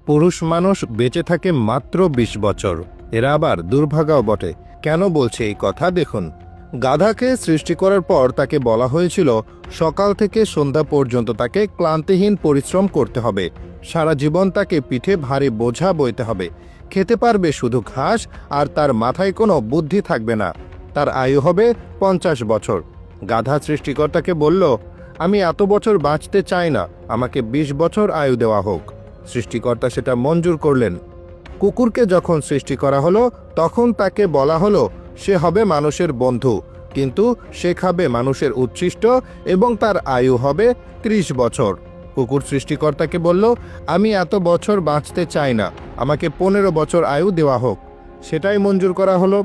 পুরুষ মানুষ বেঁচে থাকে মাত্র ২০ বছর। এরা আবার দুর্ভাগাও বটে। কেন বলছে এই কথা দেখুন। গাধাকে সৃষ্টি করার পর তাকে বলা হয়েছিল সকাল থেকে সন্ধ্যা পর্যন্ত তাকে ক্লান্তিহীন পরিশ্রম করতে হবে। সারা জীবন তাকে পিঠে ভারী বোঝা বইতে হবে। খেতে পারবে শুধু ঘাস, আর তার মাথায় কোনো বুদ্ধি থাকবে না। তার আয়ু হবে ৫০ বছর। গাধা সৃষ্টিকর্তাকে বলল, আমি এত বছর বাঁচতে চাই না, আমাকে ২০ বছর আয়ু দেওয়া হোক। সৃষ্টিকর্তা সেটা মঞ্জুর করলেন। কুকুরকে যখন সৃষ্টি করা হলো তখন তাকে বলা হলো সে হবে মানুষের বন্ধু, কিন্তু সে খাবে মানুষের উচ্ছিষ্ট এবং তার আয়ু হবে ৩০ বছর। কুকুর সৃষ্টিকর্তাকে বলল, আমি এত বছর বাঁচতে চাই না, আমাকে ১৫ বছর আয়ু দেওয়া হোক। সেটাই মঞ্জুর করা হলো।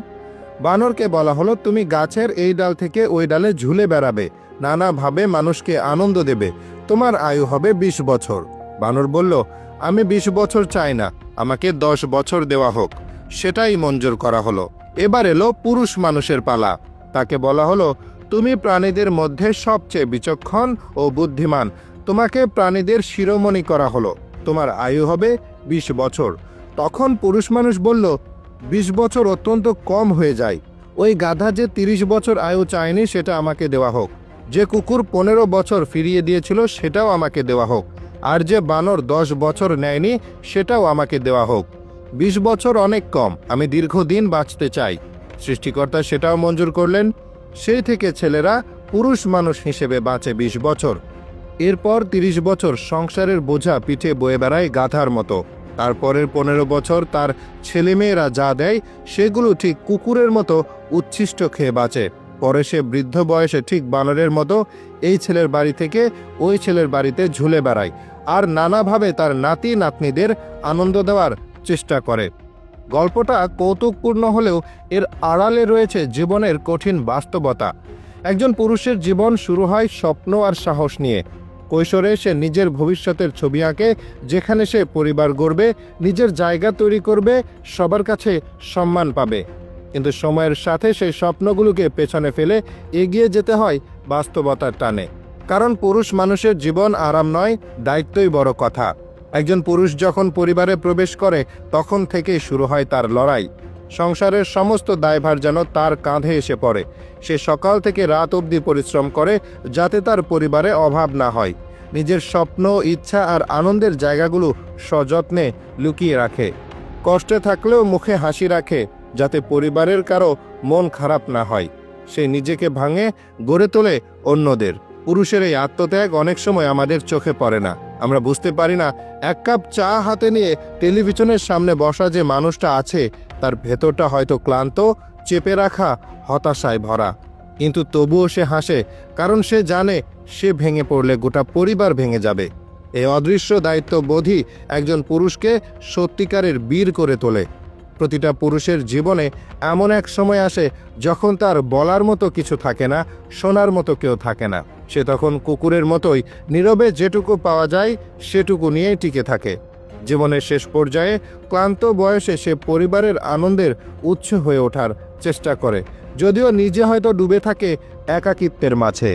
বানরকে বলা হলো, তুমি গাছের এই ডাল থেকে ওই ডালে ঝুলে বেড়াবে, নানাভাবে মানুষকে আনন্দ দেবে, তোমার আয়ু হবে ২০ বছর। বানর বলল, আমি ২০ বছর চাই না, আমাকে ১০ বছর দেওয়া হোক। সেটাই মঞ্জুর করা হলো। এবার এলো পুরুষ মানুষের পালা। তাকে বলা হলো, তুমি প্রাণীদের মধ্যে সবচেয়ে বিচক্ষণ ও বুদ্ধিমান, তোমাকে প্রাণীদের শিরোমণি করা হলো, তোমার আয়ু হবে ২০ বছর। তখন পুরুষ মানুষ বলল, ২০ বছর অত্যন্ত কম হয়ে যায়। ওই গাধা যে ৩০ বছর আয়ু চায়নি সেটা আমাকে দেওয়া হোক। যে কুকুর ১৫ বছর ফিরিয়ে দিয়েছিল সেটাও আমাকে দেওয়া হোক। আর যে বানর ১০ বছর নেয়নি সেটাও আমাকে দেওয়া হোক। ২০ বছর অনেক কম, আমি দীর্ঘদিন বাঁচতে চাই। সৃষ্টিকর্তা সেটাও মঞ্জুর করলেন। সেই থেকে ছেলেরা পুরুষ মানুষ হিসেবে বাঁচে ২০ বছর। এরপর ৩০ বছর সংসারের বোঝা পিঠে বয়ে বেড়ায় গাধার মতো। তারপরের ১৫ বছর তার ছেলেমেয়েরা যা দেয় সেগুলো ঠিক কুকুরের মতো উচ্ছিষ্ট খেয়ে বাঁচে। পরে সে বৃদ্ধ বয়সে ঠিক বানরের মতো এই ছেলের বাড়ি থেকে ওই ছেলের বাড়িতে ঝুলে বেড়ায়, আর নানাভাবে তার নাতি নাতনিদের আনন্দ দেওয়ার চেষ্টা করে। গল্পটা কৌতুকপূর্ণ হলেও এর আড়ালে রয়েছে জীবনের কঠিন বাস্তবতা। একজন পুরুষের জীবন শুরু হয় স্বপ্ন আর সাহস নিয়ে। কৈশোরে সে নিজের ভবিষ্যতের ছবি আঁকে, যেখানে সে পরিবার গড়বে, নিজের জায়গা তৈরি করবে, সবার কাছে সম্মান পাবে। কিন্তু সময়ের সাথে সেই স্বপ্নগুলোকে পেছনে ফেলে এগিয়ে যেতে হয় বাস্তবতার টানে। কারণ পুরুষ মানুষের জীবন আরাম নয়, দায়িত্বই বড় কথা। একজন পুরুষ যখন পরিবারে প্রবেশ করে তখন থেকেই শুরু হয় তার লড়াই। সংসারের সমস্ত দায়ভার যেন তার কাঁধে এসে পড়ে। সে সকাল থেকে রাত অবধি পরিশ্রম করে যাতে তার পরিবারে অভাব না হয়। নিজের স্বপ্ন, ইচ্ছা আর আনন্দের জায়গাগুলো সযত্নে লুকিয়ে রাখে। কষ্টে থাকলেও মুখে হাসি রাখে যাতে পরিবারের কারো মন খারাপ না হয়। সে নিজেকে ভাঙে, গড়ে তোলে অন্যদের। পুরুষের এই আত্মত্যাগ অনেক সময় আমাদের চোখে পড়ে না। আমরা বুঝতে পারি না এক কাপ চা হাতে নিয়ে টেলিভিশনের সামনে বসা যে মানুষটা আছে তার ভেতরটা হয়তো ক্লান্ত, চেপে রাখা, হতাশায় ভরা। কিন্তু তবুও সে হাসে, কারণ সে জানে সে ভেঙে পড়লে গোটা পরিবার ভেঙে যাবে। এই অদৃশ্য দায়িত্ববোধই একজন পুরুষকে সত্যিকারের বীর করে তোলে। প্রতিটা পুরুষের জীবনে এমন এক সময় আসে যখন তার বলার মতো কিছু থাকে না, শোনার মতো কেউ থাকে না। সে তখন কুকুরের মতোই নীরবে যেটুকু পাওয়া যায় সেটুকু নিয়েই টিকে থাকে। জীবনের শেষ পর্যায়ে ক্লান্ত বয়সে সে পরিবারের আনন্দের উৎস হয়ে ওঠার চেষ্টা করে, যদিও নিজে হয়তো ডুবে থাকে একাকিত্বের মাঝে।